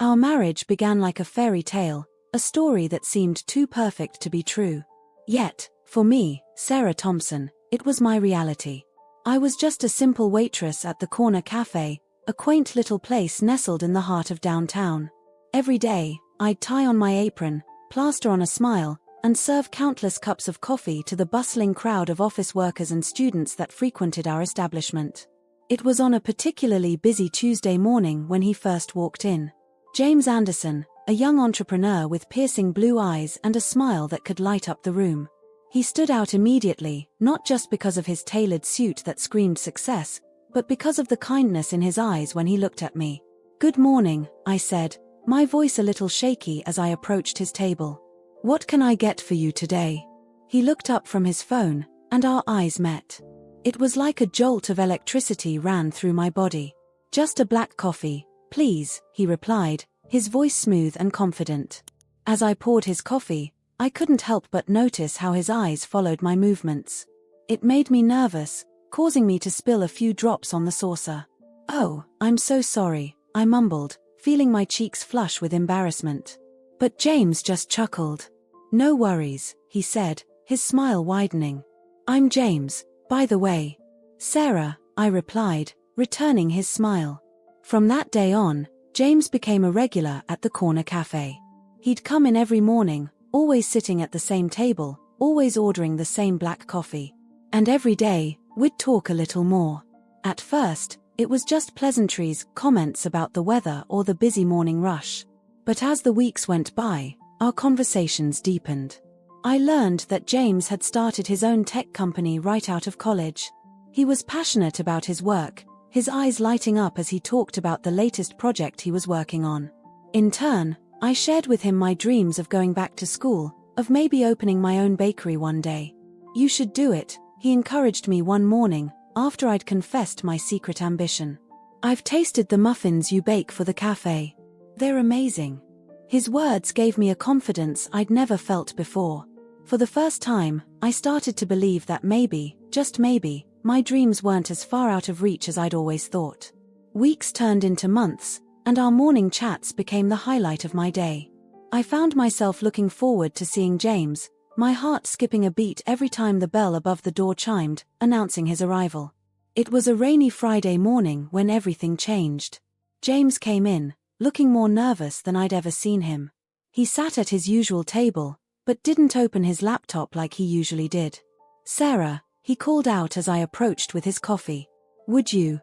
Our marriage began like a fairy tale, a story that seemed too perfect to be true. Yet, for me, Sarah Thompson, it was my reality. I was just a simple waitress at the corner cafe, a quaint little place nestled in the heart of downtown. Every day, I'd tie on my apron, plaster on a smile, and serve countless cups of coffee to the bustling crowd of office workers and students that frequented our establishment. It was on a particularly busy Tuesday morning when he first walked in. James Anderson, a young entrepreneur with piercing blue eyes and a smile that could light up the room. He stood out immediately, not just because of his tailored suit that screamed success, but because of the kindness in his eyes when he looked at me. "Good morning," I said, my voice a little shaky as I approached his table. "What can I get for you today?" He looked up from his phone, and our eyes met. It was like a jolt of electricity ran through my body. "Just a black coffee, please," he replied, his voice smooth and confident. As I poured his coffee, I couldn't help but notice how his eyes followed my movements. It made me nervous, causing me to spill a few drops on the saucer. "Oh, I'm so sorry," I mumbled, feeling my cheeks flush with embarrassment. But James just chuckled. "No worries," he said, his smile widening. "I'm James, by the way." "Sarah," I replied, returning his smile. From that day on, James became a regular at the corner cafe. He'd come in every morning, always sitting at the same table, always ordering the same black coffee. And every day, we'd talk a little more. At first, it was just pleasantries, comments about the weather or the busy morning rush. But as the weeks went by, our conversations deepened. I learned that James had started his own tech company right out of college. He was passionate about his work, his eyes lighting up as he talked about the latest project he was working on. In turn, I shared with him my dreams of going back to school, of maybe opening my own bakery one day. "You should do it," he encouraged me one morning, after I'd confessed my secret ambition. "I've tasted the muffins you bake for the cafe. They're amazing." His words gave me a confidence I'd never felt before. For the first time, I started to believe that maybe, just maybe, my dreams weren't as far out of reach as I'd always thought. Weeks turned into months, and our morning chats became the highlight of my day. I found myself looking forward to seeing James, my heart skipping a beat every time the bell above the door chimed, announcing his arrival. It was a rainy Friday morning when everything changed. James came in, looking more nervous than I'd ever seen him. He sat at his usual table, but didn't open his laptop like he usually did. "Sarah," he called out as I approached with his coffee. Would you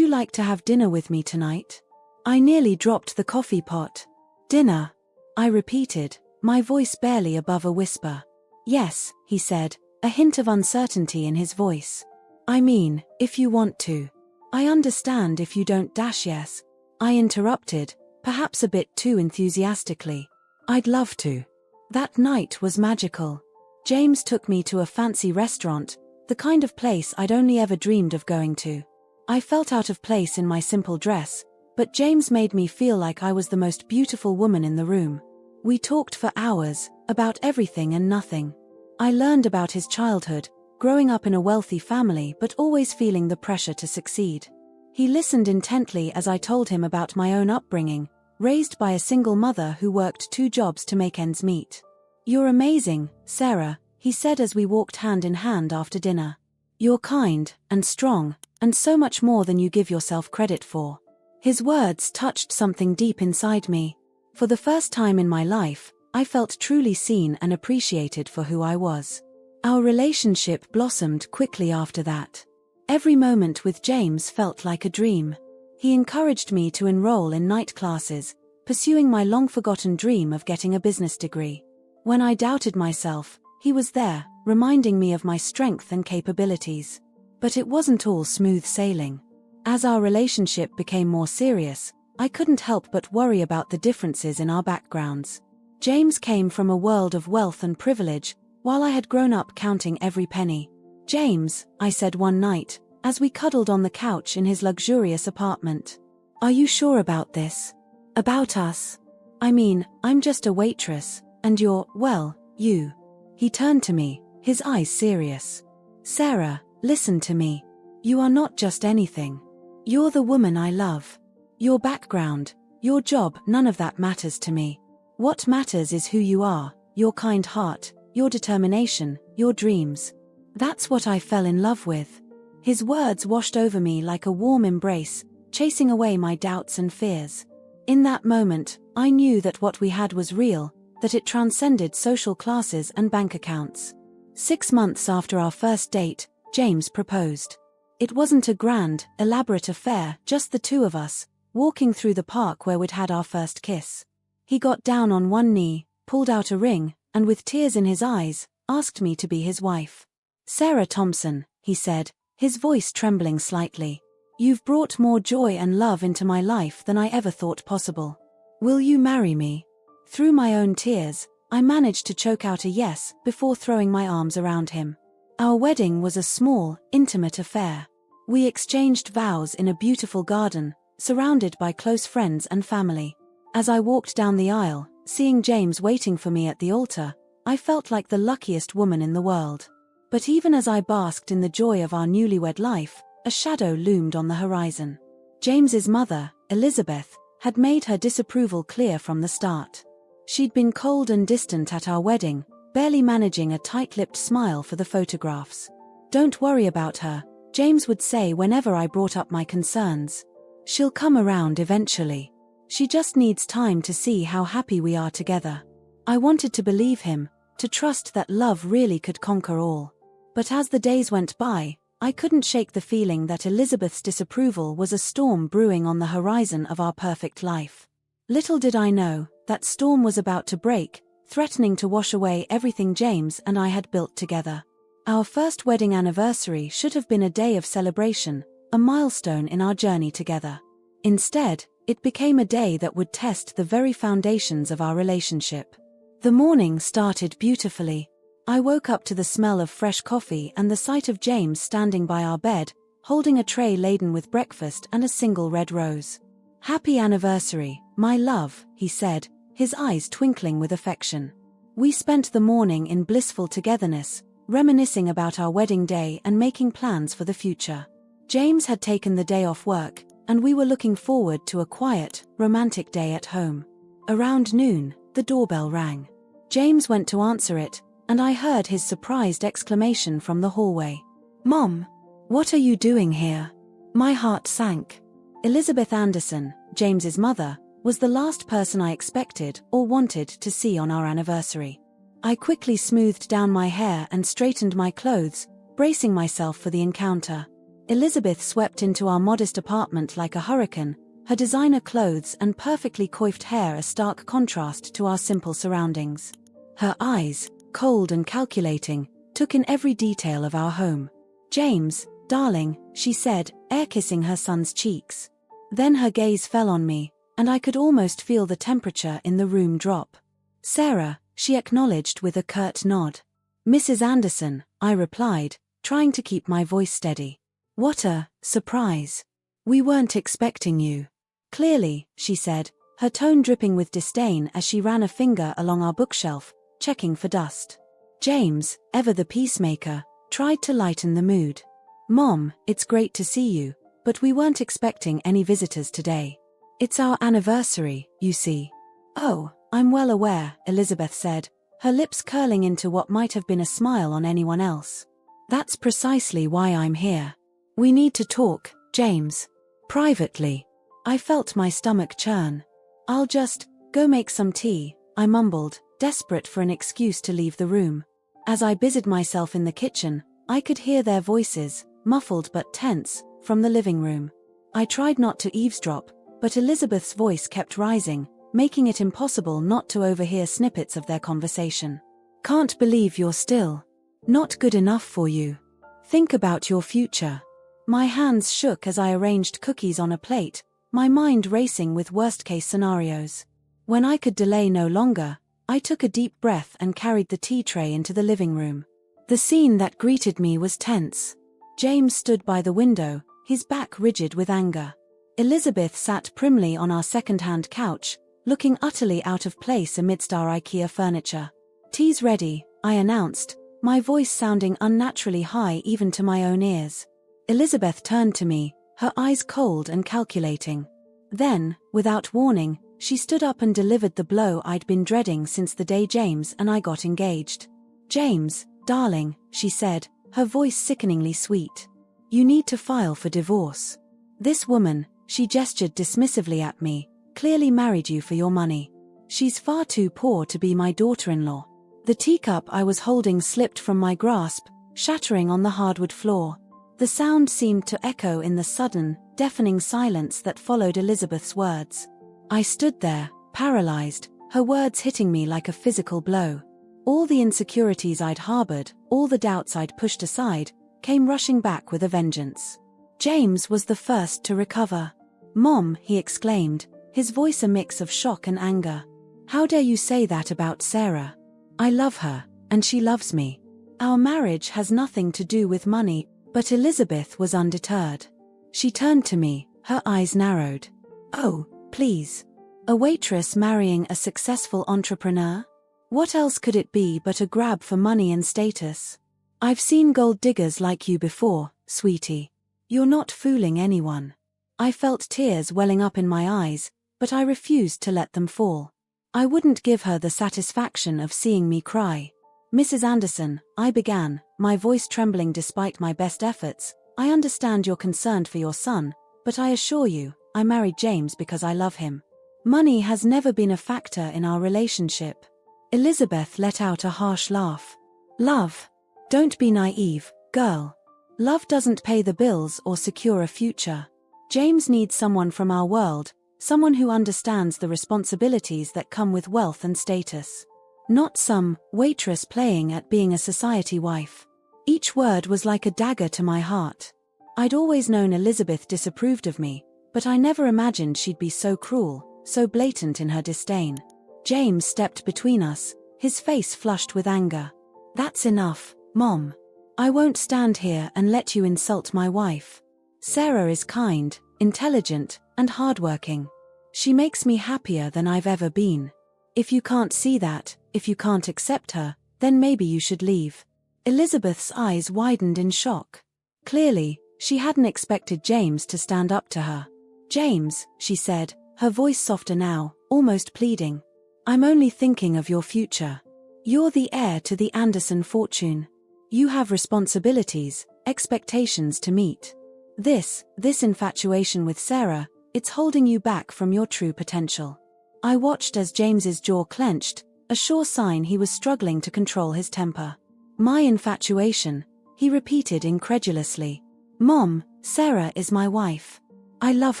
like to have dinner with me tonight?" I nearly dropped the coffee pot. "Dinner?" I repeated, my voice barely above a whisper. "Yes," he said, a hint of uncertainty in his voice. "I mean, if you want to. I understand if you don't." "Yes," I interrupted, perhaps a bit too enthusiastically. "I'd love to." That night was magical. James took me to a fancy restaurant, the kind of place I'd only ever dreamed of going to. I felt out of place in my simple dress, but James made me feel like I was the most beautiful woman in the room. We talked for hours, about everything and nothing. I learned about his childhood, growing up in a wealthy family but always feeling the pressure to succeed. He listened intently as I told him about my own upbringing, raised by a single mother who worked 2 jobs to make ends meet. "You're amazing, Sarah," he said as we walked hand in hand after dinner. "You're kind, and strong, and so much more than you give yourself credit for." His words touched something deep inside me. For the first time in my life, I felt truly seen and appreciated for who I was. Our relationship blossomed quickly after that. Every moment with James felt like a dream. He encouraged me to enroll in night classes, pursuing my long-forgotten dream of getting a business degree. When I doubted myself, he was there, reminding me of my strength and capabilities. But it wasn't all smooth sailing. As our relationship became more serious, I couldn't help but worry about the differences in our backgrounds. James came from a world of wealth and privilege, while I had grown up counting every penny. "James," I said one night, as we cuddled on the couch in his luxurious apartment. "Are you sure about this? About us? I mean, I'm just a waitress, and you're, well, you." He turned to me, his eyes serious. "Sarah, listen to me. You are not just anything. You're the woman I love. Your background, Your job, none of that matters to me. What matters is who you are, your kind heart, your determination, your dreams. That's what I fell in love with. His words washed over me like a warm embrace, chasing away my doubts and fears. In that moment, I knew that what we had was real, that it transcended social classes and bank accounts. 6 months after our first date, James proposed. It wasn't a grand, elaborate affair, just the two of us, walking through the park where we'd had our first kiss. He got down on one knee, pulled out a ring, and with tears in his eyes, asked me to be his wife. "Sarah Thompson," he said, his voice trembling slightly, "you've brought more joy and love into my life than I ever thought possible. Will you marry me?" Through my own tears, I managed to choke out a yes before throwing my arms around him. Our wedding was a small, intimate affair. We exchanged vows in a beautiful garden, surrounded by close friends and family. As I walked down the aisle, seeing James waiting for me at the altar, I felt like the luckiest woman in the world. But even as I basked in the joy of our newlywed life, a shadow loomed on the horizon. James's mother, Elizabeth, had made her disapproval clear from the start. She'd been cold and distant at our wedding, barely managing a tight-lipped smile for the photographs. "Don't worry about her," James would say whenever I brought up my concerns. "She'll come around eventually. She just needs time to see how happy we are together." I wanted to believe him, to trust that love really could conquer all. But as the days went by, I couldn't shake the feeling that Elizabeth's disapproval was a storm brewing on the horizon of our perfect life. Little did I know, that storm was about to break, threatening to wash away everything James and I had built together. Our first wedding anniversary should have been a day of celebration, a milestone in our journey together. Instead, it became a day that would test the very foundations of our relationship. The morning started beautifully. I woke up to the smell of fresh coffee and the sight of James standing by our bed, holding a tray laden with breakfast and a single red rose. "Happy anniversary, my love," he said, his eyes twinkling with affection. We spent the morning in blissful togetherness, reminiscing about our wedding day and making plans for the future. James had taken the day off work, and we were looking forward to a quiet, romantic day at home. Around noon, the doorbell rang. James went to answer it, and I heard his surprised exclamation from the hallway. "Mom, what are you doing here?" My heart sank. Elizabeth Anderson, James's mother, was the last person I expected or wanted to see on our anniversary. I quickly smoothed down my hair and straightened my clothes, bracing myself for the encounter. Elizabeth swept into our modest apartment like a hurricane, her designer clothes and perfectly coiffed hair a stark contrast to our simple surroundings. Her eyes, cold and calculating, took in every detail of our home. "James, darling," she said, air-kissing her son's cheeks. Then her gaze fell on me, and I could almost feel the temperature in the room drop. "Sarah," she acknowledged with a curt nod. "Mrs. Anderson," I replied, trying to keep my voice steady. "What a surprise. We weren't expecting you." "Clearly," she said, her tone dripping with disdain as she ran a finger along our bookshelf, checking for dust. James, ever the peacemaker, tried to lighten the mood. "Mom, it's great to see you, but we weren't expecting any visitors today. It's our anniversary, you see." "Oh, I'm well aware," Elizabeth said, her lips curling into what might have been a smile on anyone else. "That's precisely why I'm here. We need to talk, James. Privately." I felt my stomach churn. "I'll just go make some tea," I mumbled, desperate for an excuse to leave the room. As I busied myself in the kitchen, I could hear their voices, muffled but tense, from the living room. I tried not to eavesdrop, but Elizabeth's voice kept rising, making it impossible not to overhear snippets of their conversation. "Can't believe you're still not good enough for you. Think about your future." My hands shook as I arranged cookies on a plate, my mind racing with worst-case scenarios. When I could delay no longer, I took a deep breath and carried the tea tray into the living room. The scene that greeted me was tense. James stood by the window, his back rigid with anger. Elizabeth sat primly on our second-hand couch, looking utterly out of place amidst our IKEA furniture. "Tea's ready," I announced, my voice sounding unnaturally high even to my own ears. Elizabeth turned to me, her eyes cold and calculating. Then, without warning, she stood up and delivered the blow I'd been dreading since the day James and I got engaged. "James, darling," she said, her voice sickeningly sweet. "You need to file for divorce. This woman," she gestured dismissively at me, "clearly married you for your money. She's far too poor to be my daughter-in-law." The teacup I was holding slipped from my grasp, shattering on the hardwood floor. The sound seemed to echo in the sudden, deafening silence that followed Elizabeth's words. I stood there, paralyzed, her words hitting me like a physical blow. All the insecurities I'd harbored, all the doubts I'd pushed aside, came rushing back with a vengeance. James was the first to recover. "Mom," he exclaimed, his voice a mix of shock and anger. "How dare you say that about Sarah? I love her, and she loves me. Our marriage has nothing to do with money." But Elizabeth was undeterred. She turned to me, her eyes narrowed. "Oh, please. A waitress marrying a successful entrepreneur? What else could it be but a grab for money and status? I've seen gold diggers like you before, sweetie. You're not fooling anyone." I felt tears welling up in my eyes, but I refused to let them fall. I wouldn't give her the satisfaction of seeing me cry. "Mrs. Anderson," I began, my voice trembling despite my best efforts, "I understand you're concerned for your son, but I assure you, I married James because I love him. Money has never been a factor in our relationship." Elizabeth let out a harsh laugh. "Love? Don't be naive, girl. Love doesn't pay the bills or secure a future. James needs someone from our world, someone who understands the responsibilities that come with wealth and status. Not some waitress playing at being a society wife." Each word was like a dagger to my heart. I'd always known Elizabeth disapproved of me, but I never imagined she'd be so cruel, so blatant in her disdain. James stepped between us, his face flushed with anger. "That's enough, Mom. I won't stand here and let you insult my wife. Sarah is kind, intelligent, and hardworking. She makes me happier than I've ever been. If you can't see that, if you can't accept her, then maybe you should leave." Elizabeth's eyes widened in shock. Clearly, she hadn't expected James to stand up to her. "James," she said, her voice softer now, almost pleading, "I'm only thinking of your future. You're the heir to the Anderson fortune. You have responsibilities, expectations to meet. This infatuation with Sarah, it's holding you back from your true potential." I watched as James's jaw clenched, a sure sign he was struggling to control his temper. "My infatuation," he repeated incredulously. "Mom, Sarah is my wife. I love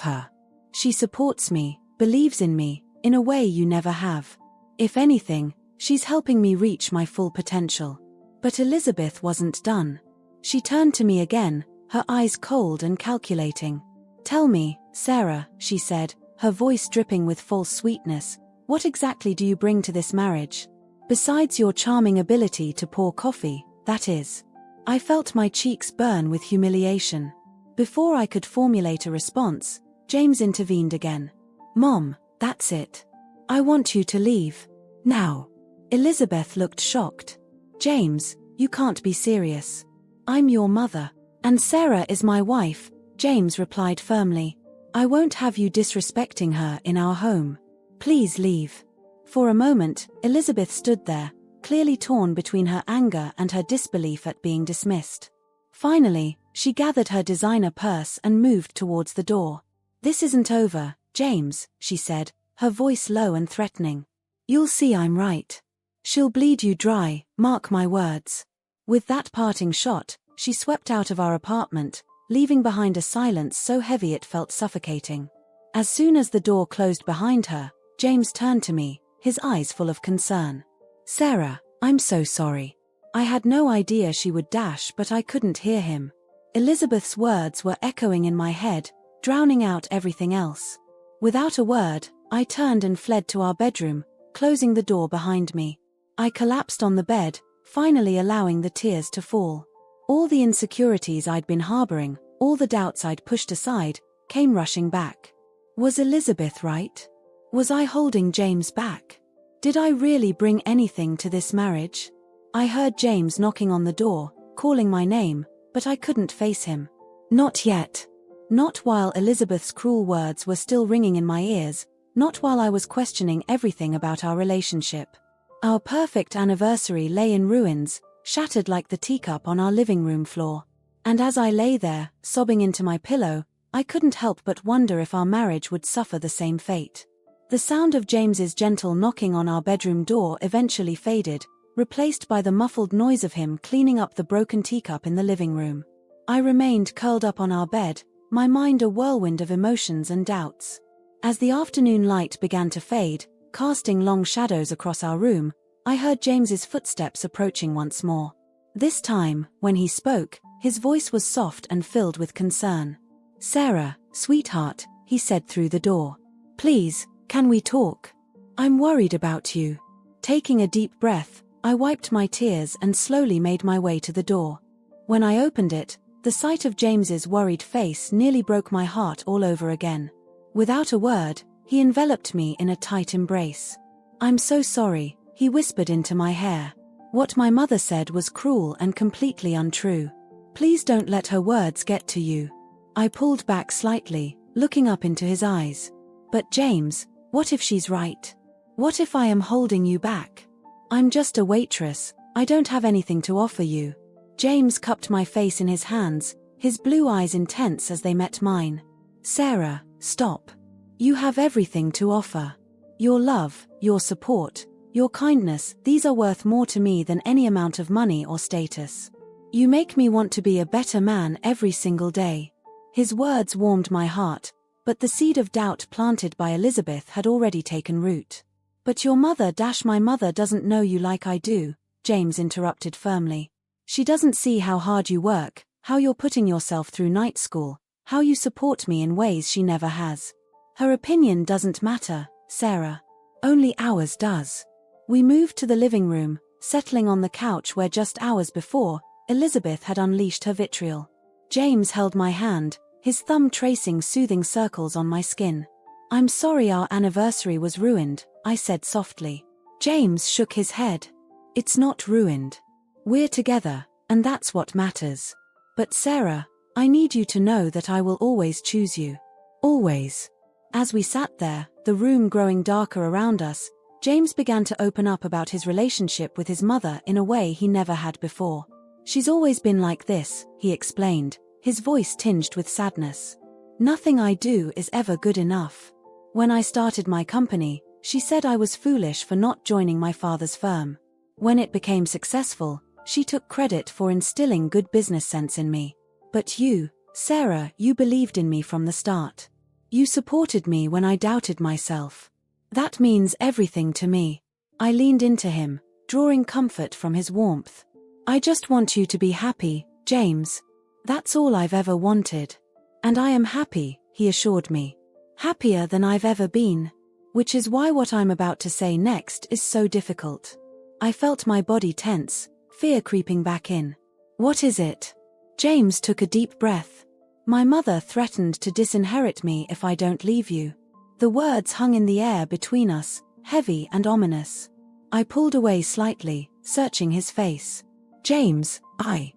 her. She supports me, believes in me, in a way you never have. If anything, she's helping me reach my full potential." But Elizabeth wasn't done. She turned to me again, her eyes cold and calculating. "Tell me, Sarah," she said, her voice dripping with false sweetness, "what exactly do you bring to this marriage? Besides your charming ability to pour coffee, that is." I felt my cheeks burn with humiliation. Before I could formulate a response, James intervened again. "Mom, that's it. I want you to leave. Now." Elizabeth looked shocked. "James, you can't be serious. I'm your mother. And Sarah is my wife," James replied firmly. "I won't have you disrespecting her in our home. Please leave." For a moment, Elizabeth stood there, clearly torn between her anger and her disbelief at being dismissed. Finally, she gathered her designer purse and moved towards the door. "This isn't over, James," she said, her voice low and threatening. "You'll see I'm right. She'll bleed you dry, mark my words." With that parting shot, she swept out of our apartment, leaving behind a silence so heavy it felt suffocating. As soon as the door closed behind her, James turned to me, his eyes full of concern. "Sarah, I'm so sorry. I had no idea she would dash, but I couldn't hear him." Elizabeth's words were echoing in my head, drowning out everything else. Without a word, I turned and fled to our bedroom, closing the door behind me. I collapsed on the bed, finally allowing the tears to fall. All the insecurities I'd been harboring, all the doubts I'd pushed aside, came rushing back. Was Elizabeth right? Was I holding James back? Did I really bring anything to this marriage? I heard James knocking on the door, calling my name, but I couldn't face him. Not yet. Not while Elizabeth's cruel words were still ringing in my ears, not while I was questioning everything about our relationship. Our perfect anniversary lay in ruins, shattered like the teacup on our living room floor. And as I lay there, sobbing into my pillow, I couldn't help but wonder if our marriage would suffer the same fate. The sound of James's gentle knocking on our bedroom door eventually faded, replaced by the muffled noise of him cleaning up the broken teacup in the living room. I remained curled up on our bed, my mind a whirlwind of emotions and doubts. As the afternoon light began to fade, casting long shadows across our room, I heard James's footsteps approaching once more. This time, when he spoke, his voice was soft and filled with concern. "Sarah, sweetheart," he said through the door. "Please, can we talk? I'm worried about you." Taking a deep breath, I wiped my tears and slowly made my way to the door. When I opened it, the sight of James's worried face nearly broke my heart all over again. Without a word, he enveloped me in a tight embrace. "I'm so sorry," he whispered into my hair. "What my mother said was cruel and completely untrue. Please don't let her words get to you." I pulled back slightly, looking up into his eyes. "But James, what if she's right? What if I am holding you back? I'm just a waitress, I don't have anything to offer you." James cupped my face in his hands, his blue eyes intense as they met mine. "Sarah, stop. You have everything to offer. Your love, your support, your kindness, these are worth more to me than any amount of money or status. You make me want to be a better man every single day." His words warmed my heart, but the seed of doubt planted by Elizabeth had already taken root. "But your mother - my mother doesn't know you like I do," James interrupted firmly. "She doesn't see how hard you work, how you're putting yourself through night school, how you support me in ways she never has. Her opinion doesn't matter, Sarah. Only ours does." We moved to the living room, settling on the couch where just hours before, Elizabeth had unleashed her vitriol. James held my hand, his thumb tracing soothing circles on my skin. "I'm sorry our anniversary was ruined," I said softly. James shook his head. "It's not ruined. We're together, and that's what matters. But Sarah, I need you to know that I will always choose you. Always." As we sat there, the room growing darker around us, James began to open up about his relationship with his mother in a way he never had before. "She's always been like this," he explained, his voice tinged with sadness. "Nothing I do is ever good enough. When I started my company, she said I was foolish for not joining my father's firm. When it became successful, she took credit for instilling good business sense in me. But you, Sarah, you believed in me from the start. You supported me when I doubted myself. That means everything to me." I leaned into him, drawing comfort from his warmth. "I just want you to be happy, James. That's all I've ever wanted. And I am happy," he assured me. "Happier than I've ever been. Which is why what I'm about to say next is so difficult." I felt my body tense, fear creeping back in. "What is it?" James took a deep breath. "My mother threatened to disinherit me if I don't leave you." The words hung in the air between us, heavy and ominous. I pulled away slightly, searching his face. "James, I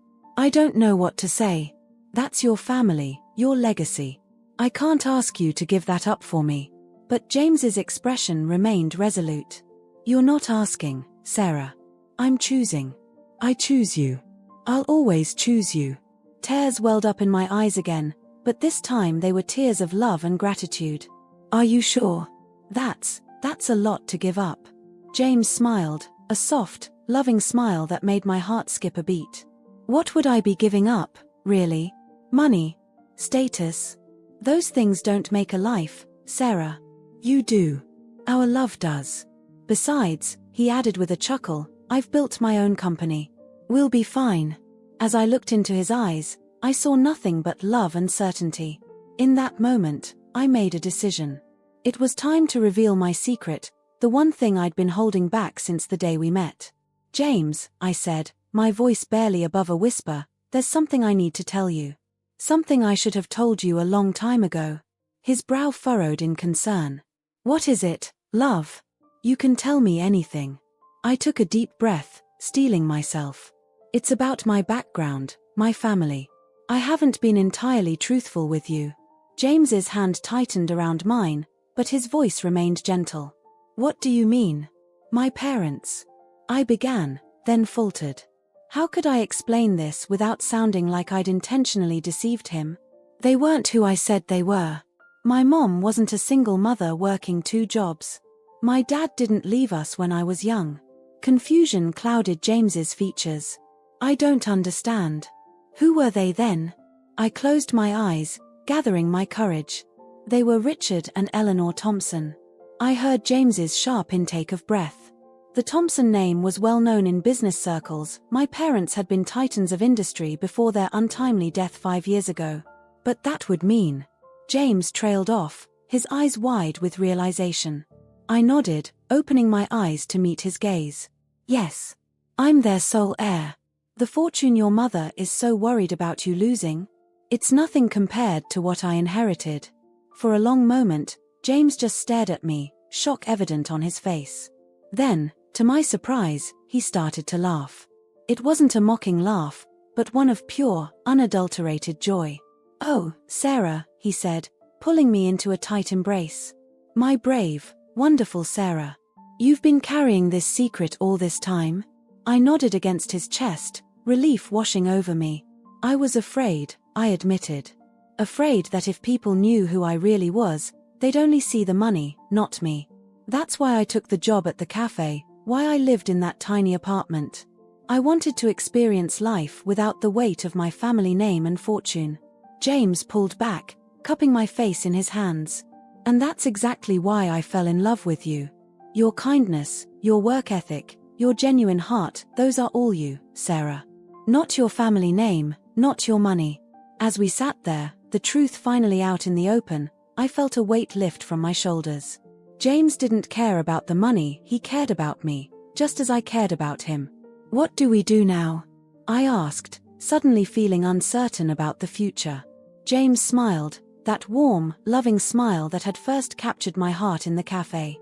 don't know what to say. That's your family, your legacy. I can't ask you to give that up for me." But James's expression remained resolute. "You're not asking, Sarah. I'm choosing. I choose you. I'll always choose you." Tears welled up in my eyes again, but this time they were tears of love and gratitude. "Are you sure? That's a lot to give up." James smiled, a soft, loving smile that made my heart skip a beat. "What would I be giving up, really? Money? Status? Those things don't make a life, Sarah. You do. Our love does. Besides," he added with a chuckle, "I've built my own company. We'll be fine." As I looked into his eyes, I saw nothing but love and certainty. In that moment, I made a decision. It was time to reveal my secret, the one thing I'd been holding back since the day we met. "James," I said, my voice barely above a whisper, "there's something I need to tell you. Something I should have told you a long time ago." His brow furrowed in concern. "What is it, love? You can tell me anything." I took a deep breath, steeling myself. "It's about my background, my family. I haven't been entirely truthful with you." James's hand tightened around mine, but his voice remained gentle. "What do you mean?" "My parents." I began, then faltered. How could I explain this without sounding like I'd intentionally deceived him? They weren't who I said they were. My mom wasn't a single mother working 2 jobs. My dad didn't leave us when I was young. Confusion clouded James's features. "I don't understand. Who were they then?" I closed my eyes, gathering my courage. "They were Richard and Eleanor Thompson." I heard James's sharp intake of breath. The Thompson name was well known in business circles. My parents had been titans of industry before their untimely death 5 years ago. But that would mean... James trailed off, his eyes wide with realization. I nodded, opening my eyes to meet his gaze. "Yes. I'm their sole heir. The fortune your mother is so worried about you losing? It's nothing compared to what I inherited." For a long moment, James just stared at me, shock evident on his face. Then, to my surprise, he started to laugh. It wasn't a mocking laugh, but one of pure, unadulterated joy. "Oh, Sarah," he said, pulling me into a tight embrace. "My brave, wonderful Sarah. You've been carrying this secret all this time?" I nodded against his chest, relief washing over me. "I was afraid," I admitted. Afraid that if people knew who I really was, they'd only see the money, not me. That's why I took the job at the cafe, why I lived in that tiny apartment. I wanted to experience life without the weight of my family name and fortune. James pulled back, cupping my face in his hands. "And that's exactly why I fell in love with you. Your kindness, your work ethic, your genuine heart, those are all you, Sarah. Not your family name, not your money." As we sat there, the truth finally out in the open, I felt a weight lift from my shoulders. James didn't care about the money, he cared about me, just as I cared about him. "What do we do now?" I asked, suddenly feeling uncertain about the future. James smiled, that warm, loving smile that had first captured my heart in the cafe.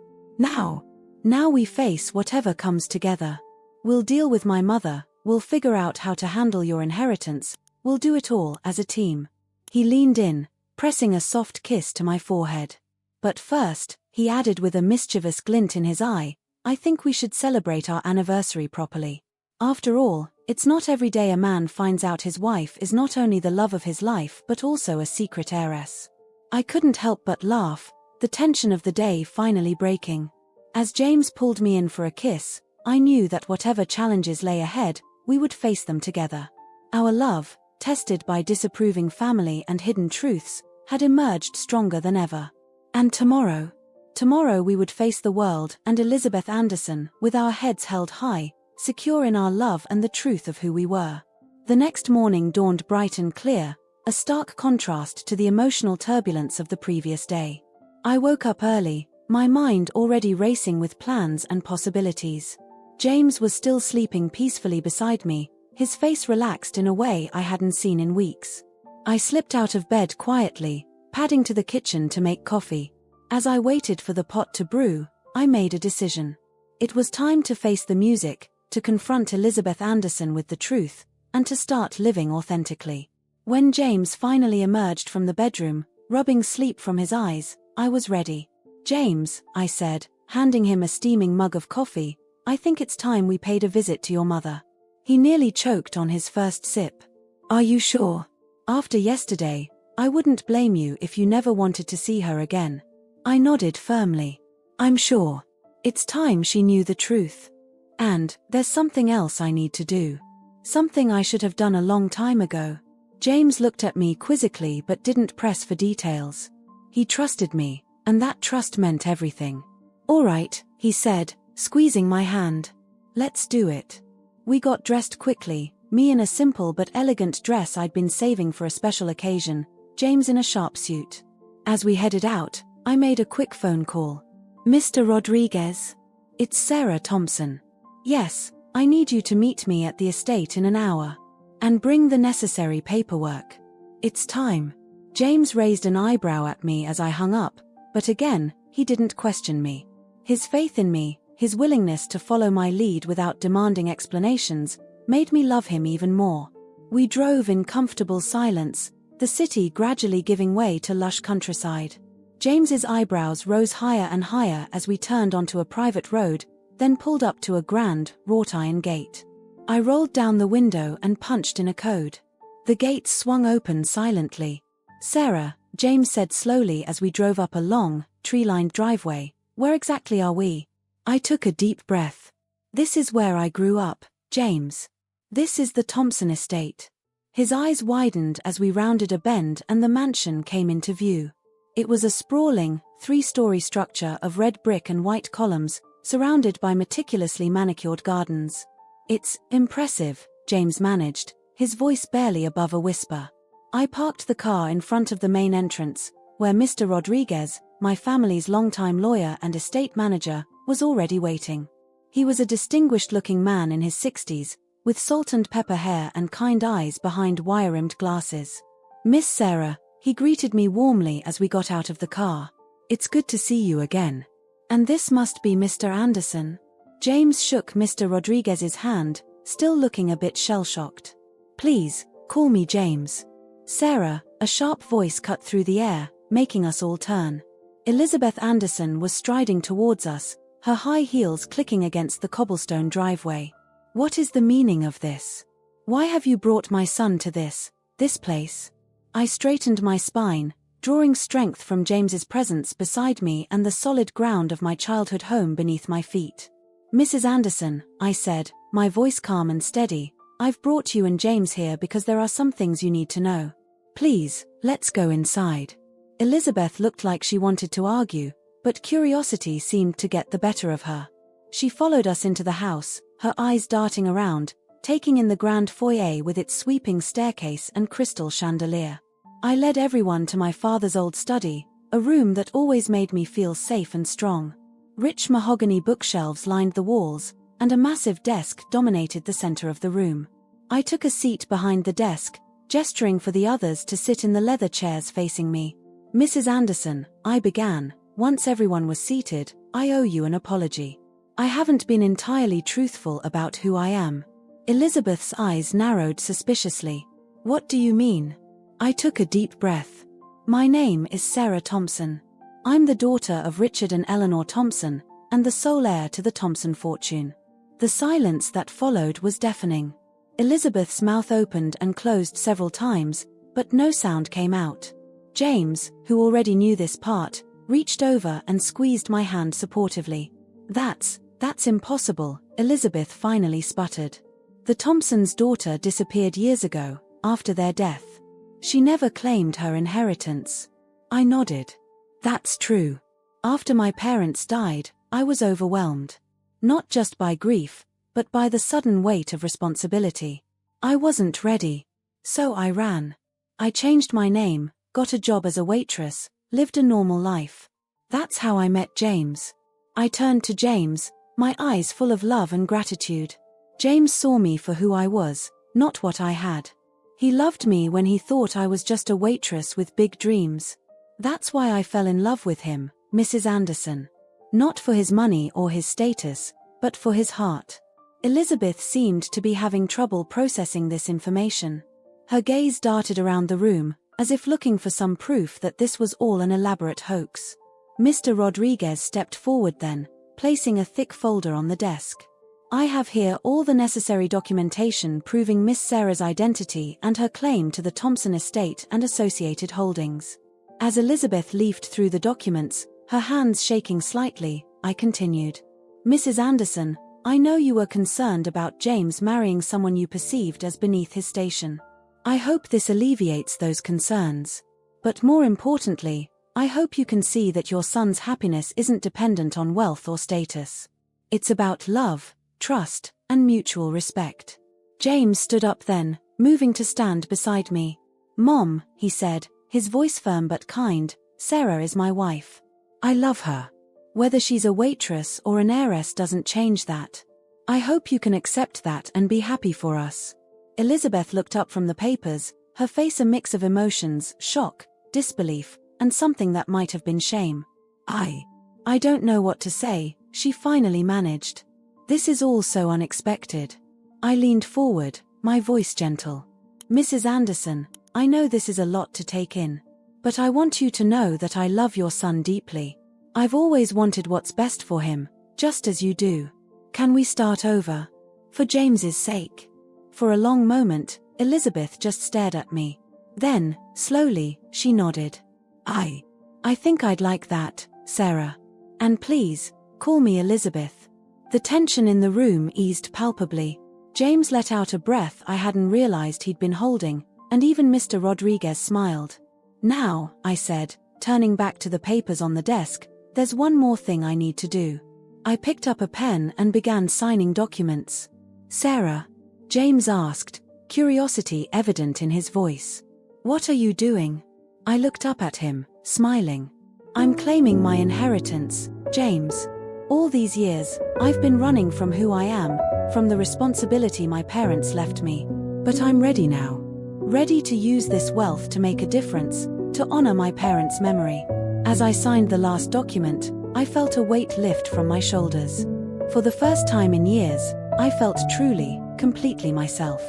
Now we face whatever comes together. We'll deal with my mother, we'll figure out how to handle your inheritance, we'll do it all as a team." He leaned in, pressing a soft kiss to my forehead. "But first," he added with a mischievous glint in his eye, "I think we should celebrate our anniversary properly. After all, it's not every day a man finds out his wife is not only the love of his life but also a secret heiress." I couldn't help but laugh, the tension of the day finally breaking. As James pulled me in for a kiss, I knew that whatever challenges lay ahead, we would face them together. Our love, tested by disapproving family and hidden truths, had emerged stronger than ever. And tomorrow we would face the world and Elizabeth Anderson with our heads held high, secure in our love and the truth of who we were. The next morning dawned bright and clear, a stark contrast to the emotional turbulence of the previous day. I woke up early, my mind already racing with plans and possibilities. James was still sleeping peacefully beside me, his face relaxed in a way I hadn't seen in weeks. I slipped out of bed quietly, padding to the kitchen to make coffee. As I waited for the pot to brew, I made a decision. It was time to face the music, to confront Elizabeth Anderson with the truth, and to start living authentically. When James finally emerged from the bedroom, rubbing sleep from his eyes, I was ready. "James," I said, handing him a steaming mug of coffee, "I think it's time we paid a visit to your mother." He nearly choked on his first sip. "Are you sure? After yesterday, I wouldn't blame you if you never wanted to see her again." I nodded firmly. "I'm sure. It's time she knew the truth. And there's something else I need to do. Something I should have done a long time ago." James looked at me quizzically but didn't press for details. He trusted me, and that trust meant everything. "All right," he said, squeezing my hand. "Let's do it." We got dressed quickly, me in a simple but elegant dress I'd been saving for a special occasion, James in a sharp suit. As we headed out, I made a quick phone call. "Mr. Rodriguez? It's Sarah Thompson. Yes, I need you to meet me at the estate in an hour. And bring the necessary paperwork. It's time." James raised an eyebrow at me as I hung up, but again, he didn't question me. His faith in me, his willingness to follow my lead without demanding explanations, made me love him even more. We drove in comfortable silence, the city gradually giving way to lush countryside. James's eyebrows rose higher and higher as we turned onto a private road, then pulled up to a grand, wrought-iron gate. I rolled down the window and punched in a code. The gate swung open silently. "Sarah," James said slowly as we drove up a long, tree-lined driveway, "where exactly are we?" I took a deep breath. "This is where I grew up, James. This is the Thompson estate." His eyes widened as we rounded a bend and the mansion came into view. It was a sprawling, three-story structure of red brick and white columns, surrounded by meticulously manicured gardens. "It's impressive," James managed, his voice barely above a whisper. I parked the car in front of the main entrance, where Mr. Rodriguez, my family's longtime lawyer and estate manager, was already waiting. He was a distinguished-looking man in his 60s, with salt and pepper hair and kind eyes behind wire-rimmed glasses. "Miss Sarah," he greeted me warmly as we got out of the car. "It's good to see you again. And this must be Mr. Anderson." James shook Mr. Rodriguez's hand, still looking a bit shell-shocked. "Please, call me James." "Sarah," a sharp voice cut through the air, making us all turn. Elizabeth Anderson was striding towards us, her high heels clicking against the cobblestone driveway. "What is the meaning of this? Why have you brought my son to this place?" I straightened my spine, drawing strength from James's presence beside me and the solid ground of my childhood home beneath my feet. "Mrs. Anderson," I said, my voice calm and steady, "I've brought you and James here because there are some things you need to know. Please, let's go inside." Elizabeth looked like she wanted to argue, but curiosity seemed to get the better of her. She followed us into the house, her eyes darting around, taking in the grand foyer with its sweeping staircase and crystal chandelier. I led everyone to my father's old study, a room that always made me feel safe and strong. Rich mahogany bookshelves lined the walls, and a massive desk dominated the center of the room. I took a seat behind the desk, gesturing for the others to sit in the leather chairs facing me. "Mrs. Anderson," I began, once everyone was seated, "I owe you an apology. I haven't been entirely truthful about who I am." Elizabeth's eyes narrowed suspiciously. "What do you mean?" I took a deep breath. "My name is Sarah Thompson. I'm the daughter of Richard and Eleanor Thompson, and the sole heir to the Thompson fortune." The silence that followed was deafening. Elizabeth's mouth opened and closed several times, but no sound came out. James, who already knew this part, reached over and squeezed my hand supportively. That's impossible," Elizabeth finally sputtered. "The Thompsons' daughter disappeared years ago, after their death. She never claimed her inheritance." I nodded. "That's true. After my parents died, I was overwhelmed. Not just by grief, but by the sudden weight of responsibility. I wasn't ready. So I ran. I changed my name, got a job as a waitress, lived a normal life. That's how I met James." I turned to James, my eyes full of love and gratitude. James saw me for who I was, not what I had. He loved me when he thought I was just a waitress with big dreams. That's why I fell in love with him, Mrs. Anderson. Not for his money or his status, but for his heart. Elizabeth seemed to be having trouble processing this information. Her gaze darted around the room, as if looking for some proof that this was all an elaborate hoax. Mr. Rodriguez stepped forward then, placing a thick folder on the desk. "I have here all the necessary documentation proving Miss Sarah's identity and her claim to the Thompson estate and associated holdings." As Elizabeth leafed through the documents, her hands shaking slightly, I continued. "Mrs. Anderson, I know you were concerned about James marrying someone you perceived as beneath his station. I hope this alleviates those concerns. But more importantly, I hope you can see that your son's happiness isn't dependent on wealth or status. It's about love, trust, and mutual respect." James stood up then, moving to stand beside me. "Mom," he said, his voice firm but kind, "Sarah is my wife. I love her. Whether she's a waitress or an heiress doesn't change that. I hope you can accept that and be happy for us." Elizabeth looked up from the papers, her face a mix of emotions, shock, disbelief, and something that might have been shame. I don't know what to say," she finally managed. "This is all so unexpected." I leaned forward, my voice gentle. "Mrs. Anderson, I know this is a lot to take in. But I want you to know that I love your son deeply. I've always wanted what's best for him, just as you do. Can we start over? For James's sake. For a long moment, Elizabeth just stared at me. Then, slowly, she nodded. I think I'd like that, Sarah. And please, call me Elizabeth. The tension in the room eased palpably. James let out a breath I hadn't realized he'd been holding, and even Mr. Rodriguez smiled. Now, I said, turning back to the papers on the desk, there's one more thing I need to do. I picked up a pen and began signing documents. Sarah? James asked, curiosity evident in his voice. What are you doing? I looked up at him, smiling. I'm claiming my inheritance, James. All these years, I've been running from who I am, from the responsibility my parents left me. But I'm ready now. Ready to use this wealth to make a difference, to honor my parents' memory. As I signed the last document, I felt a weight lift from my shoulders. For the first time in years, I felt truly, completely myself.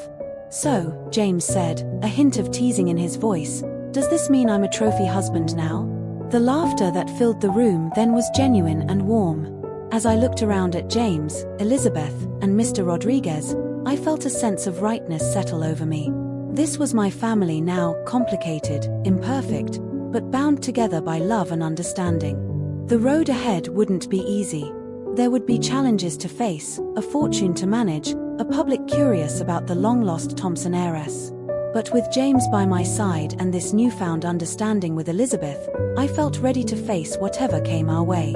So, James said, a hint of teasing in his voice, does this mean I'm a trophy husband now? The laughter that filled the room then was genuine and warm. As I looked around at James, Elizabeth, and Mr. Rodriguez, I felt a sense of rightness settle over me. This was my family now, complicated, imperfect, but bound together by love and understanding. The road ahead wouldn't be easy. There would be challenges to face, a fortune to manage, a public curious about the long-lost Thompson heiress. But with James by my side and this newfound understanding with Elizabeth, I felt ready to face whatever came our way.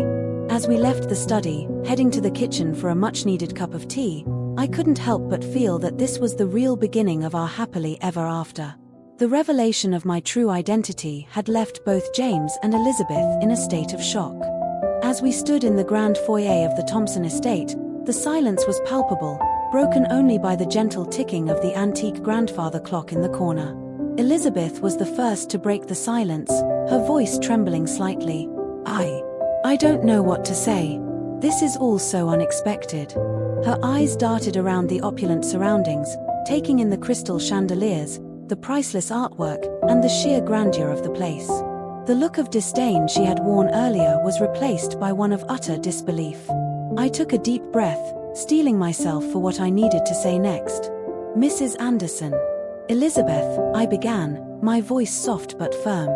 As we left the study, heading to the kitchen for a much-needed cup of tea, I couldn't help but feel that this was the real beginning of our happily ever after. The revelation of my true identity had left both James and Elizabeth in a state of shock. As we stood in the grand foyer of the Thompson estate, the silence was palpable, broken only by the gentle ticking of the antique grandfather clock in the corner. Elizabeth was the first to break the silence, her voice trembling slightly. I don't know what to say. This is all so unexpected. Her eyes darted around the opulent surroundings, taking in the crystal chandeliers, the priceless artwork, and the sheer grandeur of the place. The look of disdain she had worn earlier was replaced by one of utter disbelief. I took a deep breath, steeling myself for what I needed to say next. Mrs. Anderson. Elizabeth, I began, my voice soft but firm.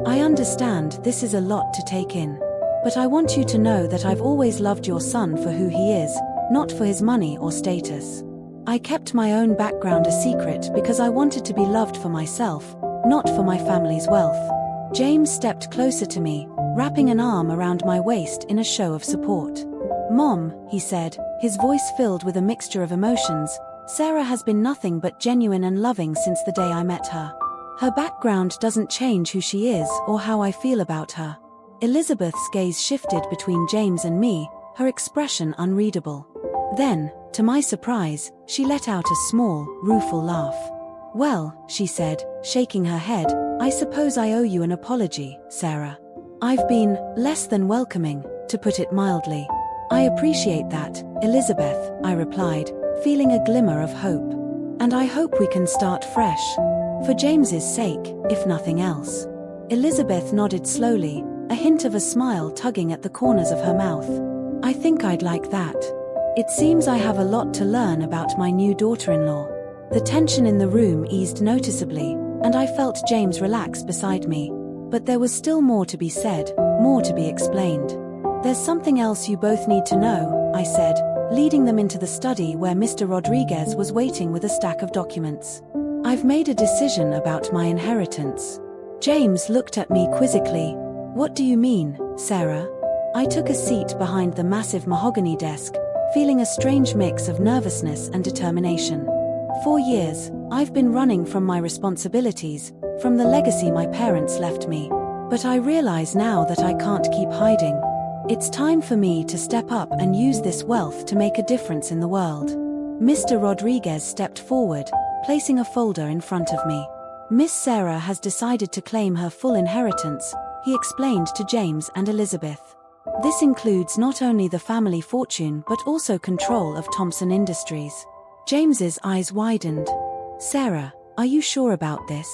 I understand this is a lot to take in. But I want you to know that I've always loved your son for who he is, not for his money or status. I kept my own background a secret because I wanted to be loved for myself, not for my family's wealth. James stepped closer to me, wrapping an arm around my waist in a show of support. Mom, he said, his voice filled with a mixture of emotions, Sarah has been nothing but genuine and loving since the day I met her. Her background doesn't change who she is or how I feel about her. Elizabeth's gaze shifted between James and me, her expression unreadable. Then, to my surprise, she let out a small, rueful laugh. Well, she said, shaking her head, I suppose I owe you an apology, Sarah. I've been less than welcoming, to put it mildly. I appreciate that, Elizabeth, I replied, feeling a glimmer of hope. And I hope we can start fresh. For James's sake, if nothing else. Elizabeth nodded slowly, a hint of a smile tugging at the corners of her mouth. I think I'd like that. It seems I have a lot to learn about my new daughter-in-law. The tension in the room eased noticeably, and I felt James relax beside me. But there was still more to be said, more to be explained. There's something else you both need to know, I said, leading them into the study where Mr. Rodriguez was waiting with a stack of documents. I've made a decision about my inheritance. James looked at me quizzically. What do you mean, Sarah? I took a seat behind the massive mahogany desk, feeling a strange mix of nervousness and determination. For years, I've been running from my responsibilities, from the legacy my parents left me. But I realize now that I can't keep hiding. It's time for me to step up and use this wealth to make a difference in the world. Mr. Rodriguez stepped forward, placing a folder in front of me. Miss Sarah has decided to claim her full inheritance, he explained to James and Elizabeth. This includes not only the family fortune but also control of Thompson Industries. James's eyes widened. Sarah, are you sure about this?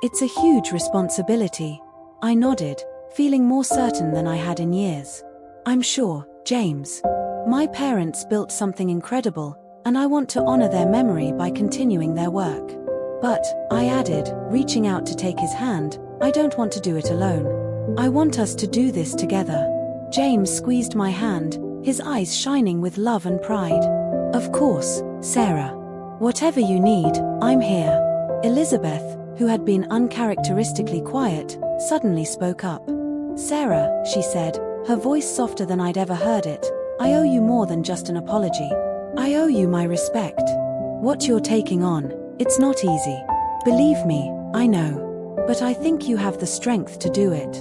It's a huge responsibility. I nodded, feeling more certain than I had in years. I'm sure, James. My parents built something incredible, and I want to honor their memory by continuing their work. But, I added, reaching out to take his hand, I don't want to do it alone. I want us to do this together. James squeezed my hand, his eyes shining with love and pride. Of course, Sarah. Whatever you need, I'm here. Elizabeth, who had been uncharacteristically quiet, suddenly spoke up. Sarah, she said, her voice softer than I'd ever heard it, I owe you more than just an apology. I owe you my respect. What you're taking on, it's not easy. Believe me, I know. But I think you have the strength to do it.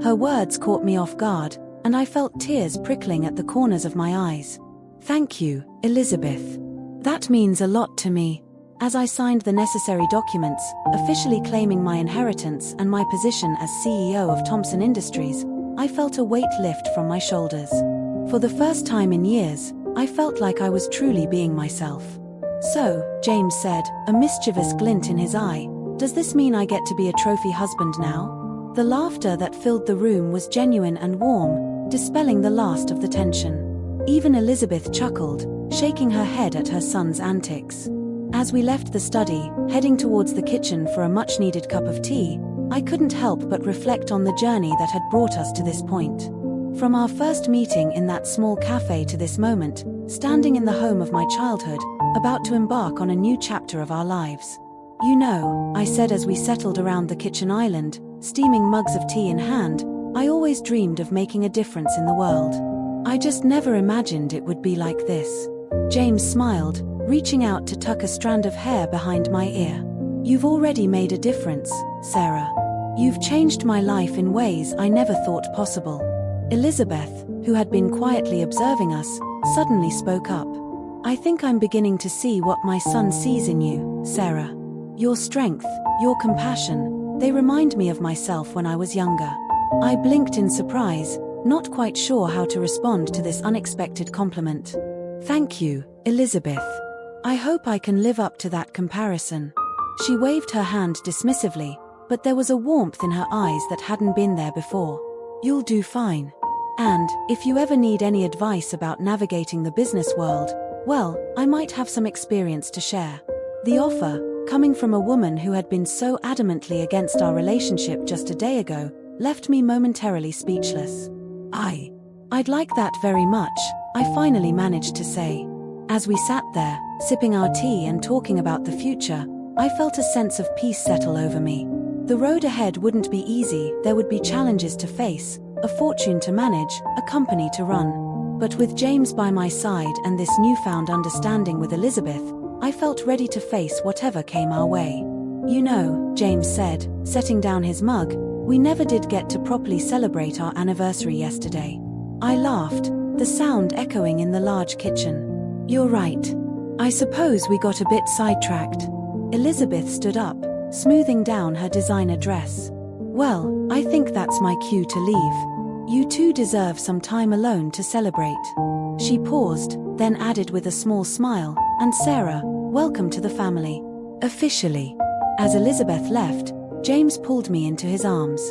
Her words caught me off guard, and I felt tears prickling at the corners of my eyes. Thank you, Elizabeth. That means a lot to me. As I signed the necessary documents, officially claiming my inheritance and my position as CEO of Thompson Industries, I felt a weight lift from my shoulders. For the first time in years, I felt like I was truly being myself. So, James said, a mischievous glint in his eye, does this mean I get to be a trophy husband now? The laughter that filled the room was genuine and warm, dispelling the last of the tension. Even Elizabeth chuckled, shaking her head at her son's antics. As we left the study, heading towards the kitchen for a much-needed cup of tea, I couldn't help but reflect on the journey that had brought us to this point. From our first meeting in that small cafe to this moment, standing in the home of my childhood, about to embark on a new chapter of our lives. You know, I said as we settled around the kitchen island, steaming mugs of tea in hand, I always dreamed of making a difference in the world. I just never imagined it would be like this. James smiled, reaching out to tuck a strand of hair behind my ear. You've already made a difference, Sarah. You've changed my life in ways I never thought possible. Elizabeth, who had been quietly observing us, suddenly spoke up. I think I'm beginning to see what my son sees in you, Sarah. Your strength, your compassion, they remind me of myself when I was younger. I blinked in surprise, not quite sure how to respond to this unexpected compliment. Thank you, Elizabeth. I hope I can live up to that comparison. She waved her hand dismissively, but there was a warmth in her eyes that hadn't been there before. You'll do fine. And, if you ever need any advice about navigating the business world, well, I might have some experience to share. The offer, coming from a woman who had been so adamantly against our relationship just a day ago, left me momentarily speechless. I'd like that very much, I finally managed to say. As we sat there, sipping our tea and talking about the future, I felt a sense of peace settle over me. The road ahead wouldn't be easy, there would be challenges to face, a fortune to manage, a company to run. But with James by my side and this newfound understanding with Elizabeth, I felt ready to face whatever came our way. You know, James said, setting down his mug, we never did get to properly celebrate our anniversary yesterday. I laughed, the sound echoing in the large kitchen. You're right. I suppose we got a bit sidetracked. Elizabeth stood up, smoothing down her designer dress. Well, I think that's my cue to leave. You two deserve some time alone to celebrate. She paused, then added with a small smile, and Sarah, welcome to the family. Officially. As Elizabeth left, James pulled me into his arms.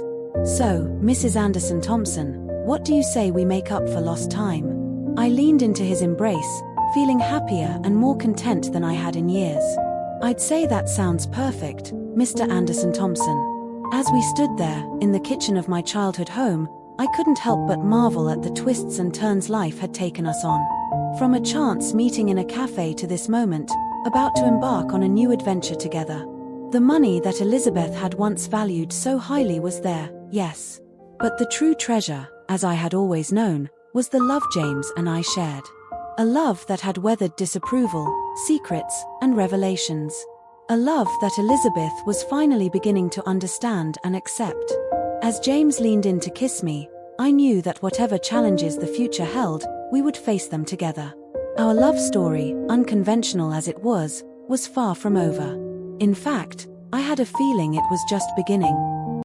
So, Mrs. Anderson Thompson, what do you say we make up for lost time? I leaned into his embrace, feeling happier and more content than I had in years. I'd say that sounds perfect, Mr. Anderson Thompson. As we stood there, in the kitchen of my childhood home, I couldn't help but marvel at the twists and turns life had taken us on. From a chance meeting in a cafe to this moment, about to embark on a new adventure together. The money that Elizabeth had once valued so highly was there, yes. But the true treasure, as I had always known, was the love James and I shared. A love that had weathered disapproval, secrets, and revelations. A love that Elizabeth was finally beginning to understand and accept. As James leaned in to kiss me, I knew that whatever challenges the future held, we would face them together. Our love story, unconventional as it was far from over. In fact, I had a feeling it was just beginning.